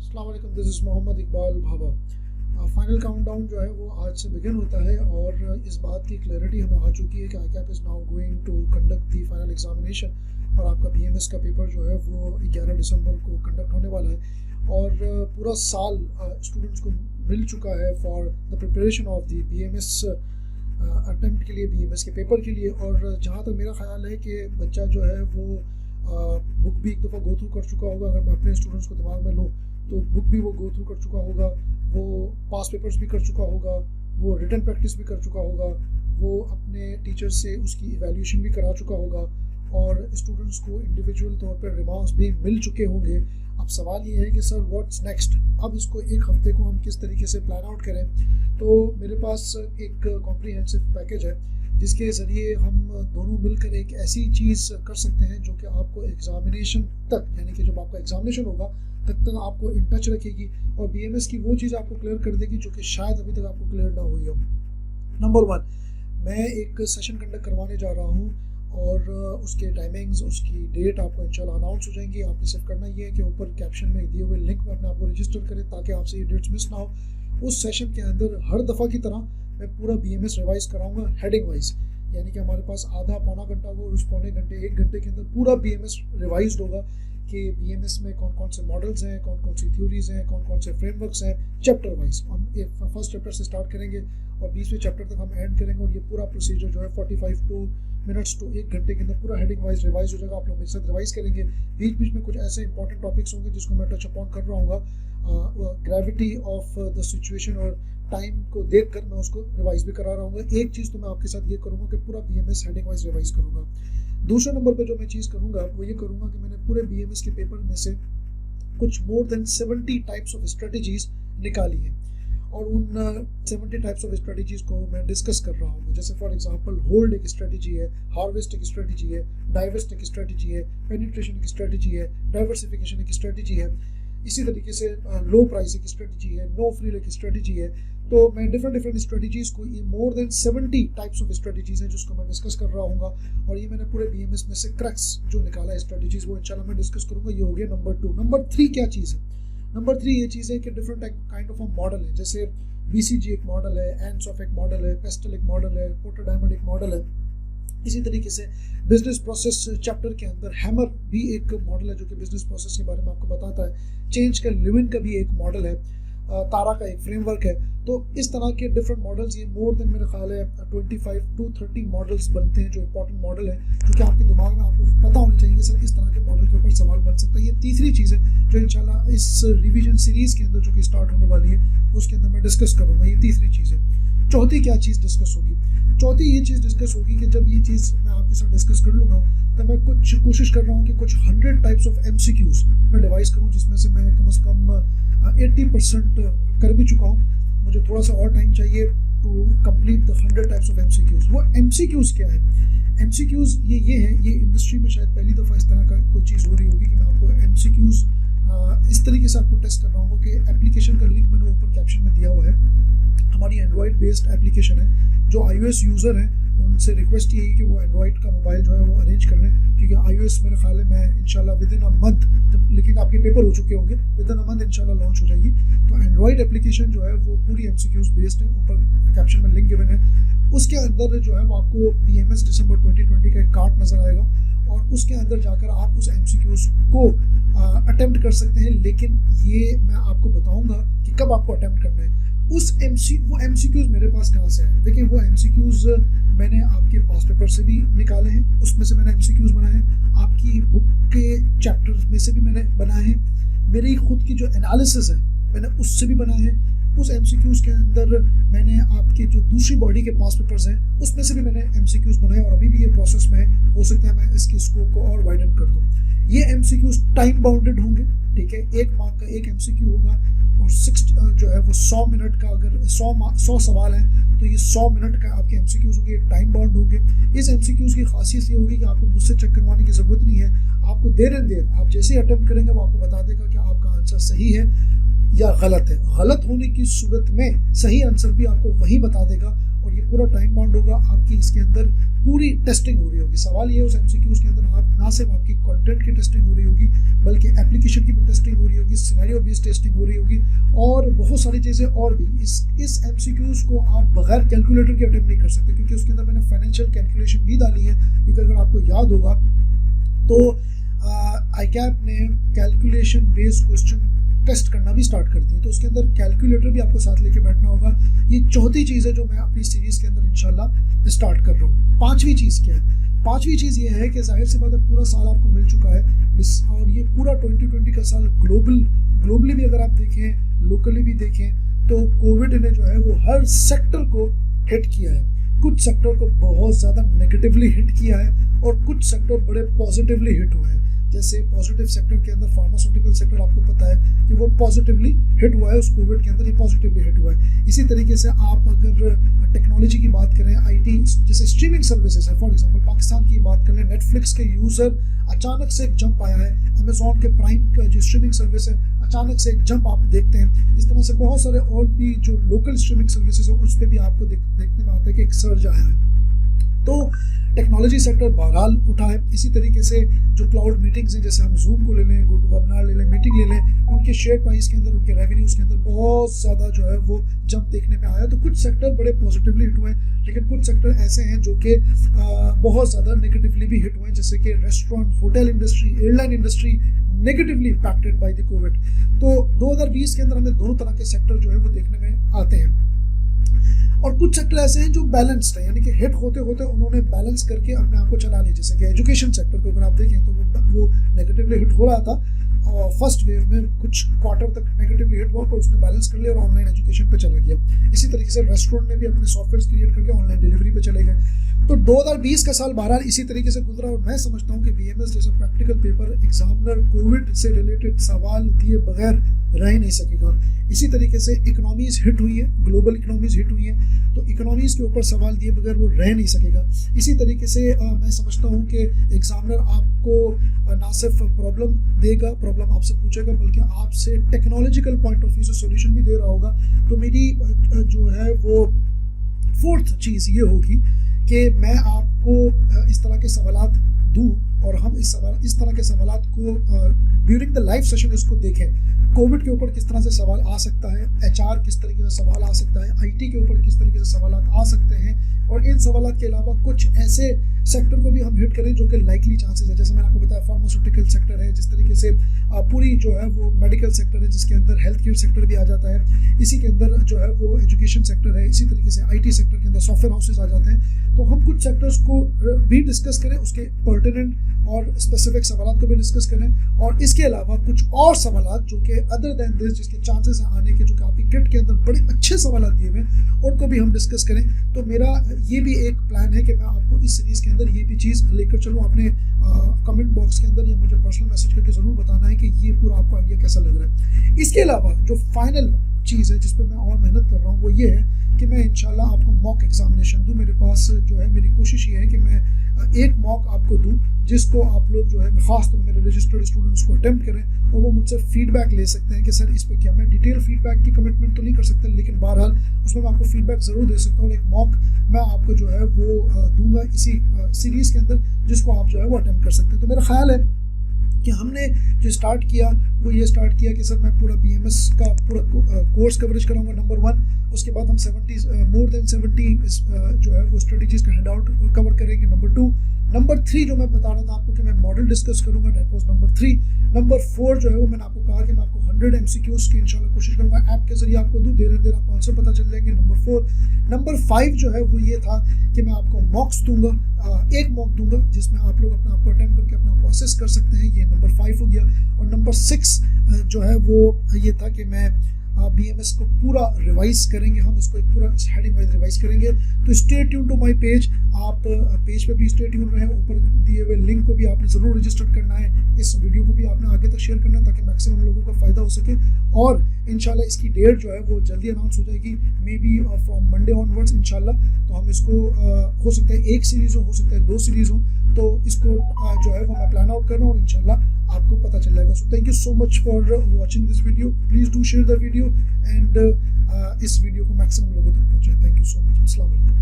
अस्सलाम वालेकुम, this is Mohammad Iqbal Bhabha. Final countdown जो है वो आज से बिगिन होता है और इस बात की क्लैरिटी हमें आ चुकी है कि ICAP is now going to conduct the final examination और आपका BMS का पेपर जो है वो 11 दिसंबर को कंडक्ट होने वाला है और पूरा साल स्टूडेंट्स को मिल चुका है for the preparation of the BMS attempt के लिए, BMS के पेपर के लिए। और जहाँ तक मेरा ख्याल है कि बच्चा जो है वो बुक भी एक दफ़ा गो थ्रू कर चुका होगा। अगर मैं अपने स्टूडेंट्स को दिमाग में लूँ तो बुक भी वो गो थ्रू कर चुका होगा, वो पास पेपर्स भी कर चुका होगा, वो रिटन प्रैक्टिस भी कर चुका होगा, वो अपने टीचर से उसकी इवैल्यूएशन भी करा चुका होगा और स्टूडेंट्स को इंडिविजुअल तौर पर रिमार्क्स भी मिल चुके होंगे। अब सवाल ये है कि सर व्हाट्स नेक्स्ट, अब इसको एक हफ्ते को हम किस तरीके से प्लान आउट करें। तो मेरे पास एक कॉम्प्रिहेंसिव पैकेज है जिसके ज़रिए हम दोनों मिलकर एक ऐसी चीज़ कर सकते हैं जो कि आपको एग्ज़ामिनेशन तक, यानी कि जब आपका एग्ज़ामिनेशन होगा तक आपको इन टच रखेगी और BMS की वो चीज़ आपको क्लियर कर देगी जो कि शायद अभी तक आपको क्लियर ना हुई हो। नंबर 1, मैं एक सेशन कंडक्ट करवाने जा रहा हूँ और उसके टाइमिंग्स, उसकी डेट आपको इंशाल्लाह अनाउंस हो जाएंगी। आपने सिर्फ करना ये है कि ऊपर कैप्शन में दिए हुए लिंक में अपने आप को रजिस्टर करें ताकि आपसे ये डेट्स मिस ना हो। उस सेशन के अंदर हर दफ़ा की तरह मैं पूरा BMS रिवाइज़ कराऊंगा हेडिंग वाइज, यानी कि हमारे पास आधा पौना घंटा होगा और उस पौने घंटे 1 घंटे के अंदर पूरा BMS रिवाइज होगा कि BMS में कौन कौन से मॉडल्स हैं, कौन कौन सी थ्योरीज हैं, कौन कौन से फ्रेमवर्क्स हैं, चैप्टर वाइज। हम फर्स्ट चैप्टर से स्टार्ट करेंगे और 20वें चैप्टर तक हम एंड करेंगे और ये पूरा प्रोसीजर जो है 45 मिनट्स टू 1 घंटे के अंदर पूरा हेडिंग वाइज रिवाइज हो जाएगा। आप लोग मेरे साथ रिवाइज करेंगे। बीच बीच में कुछ ऐसे इंपॉर्टेंट टॉपिक्स होंगे जिसको मैं टच अपॉन कर रहा हूँ। ग्रेविटी ऑफ द सिचुएशन और टाइम को देख कर मैं उसको रिवाइज भी करा रहा हूँ। एक चीज़ तो मैं आपके साथ ये करूँगा कि पूरा BMS हेडिंग वाइज रिवाइज करूँगा। दूसरे नंबर पे जो मैं चीज़ करूँगा वो ये करूँगा कि मैंने पूरे BMS के पेपर में से कुछ more than 70 types of strategies निकाली हैं और उन 70 टाइप्स ऑफ स्ट्रेटजीज को मैं डिस्कस कर रहा हूँ। जैसे फॉर एग्जांपल होल्ड एक स्ट्रेटजी है, हार्वेस्ट एक स्ट्रेटजी है, डाइवेस्ट एक स्ट्रेटजी है, पेनिट्रेशन एक स्ट्रेटजी है, डाइवर्सिफिकेशन एक स्ट्रेटजी है, इसी तरीके से लो प्राइस एक स्ट्रेटजी है, नो फ्रिल एक स्ट्रेटजी है। तो मैं डिफरेंट स्ट्रेटजीज को, ये more than 70 types of strategies हैं जिसको मैं डिस्कस कर रहा हूँ और ये मैंने पूरे BMS में से क्रक्स जो निकाला है स्ट्रेटजीज वो इंशाल्लाह मैं डिस्कस करूँगा। ये हो गया नंबर 2। नंबर 3 क्या चीज़ है? नंबर 3 ये चीज़ है कि डिफरेंट काइंड ऑफ मॉडल है। जैसे BCG एक मॉडल है, एंसॉफ एक मॉडल है, पेस्टल एक मॉडल है, पोर्टर डायमंड एक मॉडल है। इसी तरीके से बिजनेस प्रोसेस चैप्टर के अंदर हैमर भी एक मॉडल है जो कि बिजनेस प्रोसेस के बारे में आपको बताता है। चेंज का लिविन का भी एक मॉडल है, तारा का एक फ्रेमवर्क है। तो इस तरह के डिफरेंट मॉडल्स, ये मोर देन मेरे ख्याल है 25 to 30 मॉडल्स बनते हैं जो इंपॉर्टेंट मॉडल है, क्योंकि आपके दिमाग में आपको पता होना चाहिए कि सर इस तरह के मॉडल के ऊपर सवाल बन सकता है। ये तीसरी चीज़ है जो इंशाल्लाह इस रिवीजन सीरीज़ के अंदर जो कि स्टार्ट होने वाली है उसके अंदर मैं डिस्कस करूँगा। ये तीसरी चीज़ है। चौथी क्या चीज़ डिस्कस होगी? चौथी ये चीज़ डिस्कस होगी कि जब ये चीज़ मैं आपके साथ डिस्कस कर लूँगा तो मैं कुछ कोशिश कर रहा हूँ कि कुछ 100 टाइप्स ऑफ MCQs मैं डिवाइस करूँ, जिसमें से मैं कम से कम 80% कर भी चुका हूँ। मुझे थोड़ा सा और टाइम चाहिए to complete the 100 types of MCQs। वो MCQs क्या है? MCQs ये है, ये इंडस्ट्री में शायद पहली दफ़ा इस तरह का कोई चीज़ हो रही होगी कि मैं आपको MCQs इस तरीके से आपको टेस्ट कर रहा हूँ कि एप्लीकेशन का लिंक मैंने ऊपर कैप्शन में दिया हुआ है। हमारी एंड्रॉयड बेस्ड एप्लीकेशन है। जो iOS यूज़र हैं उनसे रिक्वेस्ट ये है कि वो एंड्रॉयड का मोबाइल जो है वो अरेंज कर लें, क्योंकि iOS मेरे ख्याल है मैं इंशाल्लाह विद इन अ मंथ, जब लेकिन आपके पेपर हो चुके होंगे, विद इन अ मंथ इंशाल्लाह लॉन्च हो जाएगी। तो एंड्रॉयड एप्लीकेशन जो है वो पूरी MCQs बेस्ड है। ऊपर कैप्शन में लिंक गिवन है, उसके अंदर जो है वो आपको BMS दिसंबर 2020 का एक कार्ड नज़र आएगा और उसके अंदर जाकर आप उस MCQs को अटेम्प्ट कर सकते हैं। लेकिन ये मैं आपको बताऊँगा कि कब आपको अटेम्प्ट करना है। वो MCQs मेरे पास कहाँ से आए? देखिए, वो MCQs मैंने आपके पास पेपर से भी निकाले हैं, उसमें से मैंने MCQs बनाए हैं, आपकी बुक के चैप्टर्स में से भी मैंने बनाए हैं, मेरी खुद की जो एनालिसिस है मैंने उससे भी बनाए हैं। उस MCQs के अंदर मैंने आपके जो दूसरी बॉडी के पास पेपर्स हैं उसमें से भी मैंने MCQs बनाए और अभी भी ये प्रोसेस में है। हो सकता है मैं इसके स्कोप को और वाइडन कर दूँ। ये MCQs टाइम बाउंडेड होंगे, ठीक है। 1 मार्क का एक MCQ होगा और 60 जो है वो 100 मिनट का, अगर 100 सवाल हैं तो ये 100 मिनट का आपके MCQs होंगे, टाइम बाउंड होंगे। इस MCQs की खासियत ये होगी कि आपको मुझसे चेक करवाने की ज़रूरत नहीं है। आपको देर आप जैसे ही अटेम्प्ट करेंगे वो आपको बता देगा कि आपका आंसर सही है या गलत है। गलत होने की सूरत में सही आंसर भी आपको वही बता देगा और ये पूरा टाइम बाउंड होगा, आपकी इसके अंदर पूरी टेस्टिंग हो रही होगी। सवाल ये उस MCQs के अंदर आप ना सिर्फ आपकी कंटेंट की टेस्टिंग हो रही होगी, बल्कि एप्लीकेशन की भी टेस्टिंग हो रही होगी, सिनेरियो बेस्ड टेस्टिंग हो रही होगी, और बहुत सारी चीज़ें और भी। इस MCQs को आप बगैर कैलकुलेटर के अटेम्प्ट नहीं कर सकते, क्योंकि उसके अंदर मैंने फाइनेंशियल कैलकुलेशन भी डाली है। क्योंकि अगर आपको याद होगा तो ICAP ने कैलकुलेशन बेस्ड क्वेश्चन टेस्ट करना भी स्टार्ट कर दिए, तो उसके अंदर कैलकुलेटर भी आपको साथ लेके बैठना होगा। ये चौथी चीज़ है जो मैं अपनी सीरीज़ के अंदर इंशाल्लाह स्टार्ट कर रहा हूँ। पांचवी चीज़ क्या है? पांचवी चीज़ ये है कि जाहिर सी बात है पूरा साल आपको मिल चुका है, और ये पूरा 2020 का साल ग्लोबली भी अगर आप देखें, लोकली भी देखें, तो कोविड ने जो है वो हर सेक्टर को हिट किया है। कुछ सेक्टर को बहुत ज़्यादा नेगेटिवली हिट किया है और कुछ सेक्टर बड़े पॉजिटिवली हिट हुए हैं। जैसे पॉजिटिव सेक्टर के अंदर फार्मास्यूटिकल सेक्टर आपको पता है कि वो पॉजिटिवली हिट हुआ है, उस कोविड के अंदर ये पॉजिटिवली हिट हुआ है। इसी तरीके से आप अगर टेक्नोलॉजी की बात करें, IT जैसे स्ट्रीमिंग सर्विसेज है, फॉर एग्जांपल पाकिस्तान की बात करें, नेटफ्लिक्स के यूज़र अचानक से एक जंप आया है, अमेजॉन के प्राइम का जो स्ट्रीमिंग सर्विस है अचानक से एक जंप आप देखते हैं। इस तरह से बहुत सारे और भी जो लोकल स्ट्रीमिंग सर्विसेज है उस पर भी आपको देखने में आता है कि एक सर्ज आया है। तो टेक्नोलॉजी सेक्टर बहरहाल उठा है। इसी तरीके से जो क्लाउड मीटिंग्स हैं, जैसे हम जूम को ले लें, गो टू वेबिनार ले लें, मीटिंग ले लें, उनके शेयर प्राइस के अंदर, उनके रेवेन्यूज़ के अंदर बहुत ज़्यादा जो है वो जंप देखने में आया। तो कुछ सेक्टर बड़े पॉजिटिवली हिट हुए हैं, लेकिन कुछ सेक्टर ऐसे हैं जो कि बहुत ज़्यादा नेगेटिवली भी हिट हुए हैं, जैसे कि restaurant, hotel industry, airline industry negatively impacted by the Covid. तो 2020 के अंदर हमें दोनों तरह के सेक्टर जो है वो देखने में आते हैं। और कुछ सेक्टर ऐसे हैं जो बैलेंस्ड है, यानी कि हिट होते होते उन्होंने बैलेंस करके अपने आप को चला लिया। जैसे कि एजुकेशन सेक्टर को अगर आप देखें तो वो नेगेटिवली हिट हो रहा था, और फर्स्ट वेव में कुछ क्वार्टर तक नेगेटिवली हिट हुआ, पर उसने बैलेंस कर लिया और ऑनलाइन एजुकेशन पे चला गया। इसी तरीके से रेस्टोरेंट ने भी अपने सॉफ्टवेयर क्रिएट करके ऑनलाइन डिलीवरी पे चले गए। तो 2020 का साल बहरहाल इसी तरीके से गुजरा, और मैं समझता हूँ कि BMS जैसा प्रैक्टिकल पेपर एग्जामिनर कोविड से रिलेटेड सवाल दिए बगैर रह ही नहीं सकेगा। इसी तरीके से इकोनॉमीज़ हिट हुई है, ग्लोबल इकोनॉमीज़ हिट हुई हैं, तो इकोनॉमीज़ के ऊपर सवाल दिए बगैर वो रह नहीं सकेगा। इसी तरीके से मैं समझता हूँ कि एग्जामिनर आपको ना सिर्फ प्रॉब्लम देगा, प्रॉब्लम आपसे पूछेगा, बल्कि आपसे टेक्नोलॉजिकल पॉइंट ऑफ व्यू से सॉल्यूशन भी दे रहा होगा। तो मेरी जो है वो फोर्थ चीज़ ये होगी कि मैं आपको इस तरह के सवालात दूँ, और हम इस तरह के सवालात को ड्यूरिंग द लाइव सेशन इसको देखें। कोविड के ऊपर किस तरह से सवाल आ सकता है, HR किस तरीके से सवाल आ सकता है, IT के ऊपर किस तरीके से सवाल आ सकते हैं, और इन सवालात के अलावा कुछ ऐसे सेक्टर को भी हम हिट करें जो कि लाइकली चांसेस है। जैसे मैंने आपको बताया फार्मास्यूटिकल सेक्टर है, जिस तरीके से पूरी जो है वो मेडिकल सेक्टर है, जिसके अंदर हेल्थ केयर सेक्टर भी आ जाता है, इसी के अंदर जो है वो एजुकेशन सेक्टर है, इसी तरीके से IT सेक्टर के अंदर सॉफ्टवेयर हाउसेज आ जाते हैं। तो हम कुछ सेक्टर्स को भी डिस्कस करें, उसके पर्टिनेंट और स्पेसिफिक सवालात को भी डिस्कस करें, और इसके अलावा कुछ और सवालात जो कि अदर देन दिस, जिसके चांसेस हैं आने के, जो कि आपकी किट के अंदर बड़े अच्छे सवालात दिए हुए हैं, उनको भी हम डिस्कस करें। तो मेरा ये भी एक प्लान है कि मैं आपको इस सीरीज़ के अंदर ये भी चीज़ लेकर चलूँ। अपने कमेंट बॉक्स के अंदर या मुझे पर्सनल मैसेज करके ज़रूर बताना है कि ये पूरा आपको आइडिया कैसा लग रहा है। इसके अलावा जो फाइनल चीज़ है जिस पे मैं और मेहनत कर रहा हूँ वो ये है कि मैं इंशाल्लाह आपको मॉक एग्जामिनेशन दूँ। मेरे पास जो है मेरी कोशिश ये है कि मैं एक मॉक आपको दूँ जिसको आप लोग जो है ख़ास तौर पर मेरे रजिस्टर्ड स्टूडेंट्स को अटेम्प्ट करें, और वो मुझसे फीडबैक ले सकते हैं कि सर इस पर क्या। मैं डिटेल फीडबैक की कमिटमेंट तो नहीं कर सकता, लेकिन बहरहाल उसमें मैं आपको फीडबैक ज़रूर दे सकता हूँ। और एक मॉक मैं आपको जो है वो दूंगा इसी सीरीज़ के अंदर, जिसको आप जो है वो अटेम्प्ट कर सकते हैं। तो मेरा ख्याल है कि हमने जो स्टार्ट किया वो ये स्टार्ट किया कि सर मैं पूरा BMS का पूरा कोर्स कवरेज कराऊंगा, नंबर 1। उसके बाद हम मोर देन 70 जो है वो स्ट्रेटजीज़ का हैंड आउट कवर करेंगे, नंबर 2। नंबर 3 जो मैं बता रहा था आपको कि मैं मॉडल डिस्कस करूंगा, डेट वॉज नंबर 3। नंबर 4 जो है वो मैंने आपको कहा कि मैं आपको 100 MCQs की इंशाल्लाह कोशिश करूंगा ऐप के जरिए आपको दूँ, देर आपको आंसर पता चल जाएंगे, नंबर 4। नंबर 5 जो है वो ये था कि मैं आपको मॉक्स दूंगा, एक मॉक दूंगा जिसमें आप लोग अपने आप को अटेम्प्ट करके अपने आप को असेस कर सकते हैं, ये नंबर 5 हो गया। और नंबर 6 जो है वो ये था कि मैं BMS को पूरा रिवाइज करेंगे, हम इसको एक पूरा हेडिंग वाइज रिवाइज करेंगे। तो stay tune to my page, आप पेज पे भी स्टे ट्यून रहें, ऊपर दिए हुए लिंक को भी आपने ज़रूर रजिस्टर करना है, इस वीडियो को भी आपने आगे तक शेयर करना है ताकि मैक्सिमम लोगों का फ़ायदा हो सके। और इंशाल्लाह इसकी डेट जो है वो जल्दी अनाउंस हो जाएगी, may be from Monday onwards इंशाल्लाह। तो हम इसको हो सकता है एक सीरीज़ हो सकता है 2 सीरीज़ हो, तो इसको जो है वो मैं प्लान आउट कर रहा हूँ और इंशाल्लाह आपको पता चल जाएगा। So thank you so much for watching this video. Please do share the video and इस वीडियो को मैक्सिमम लोगों तक पहुँचाएं। Thank you so much. अस्सलाम वालेकुम।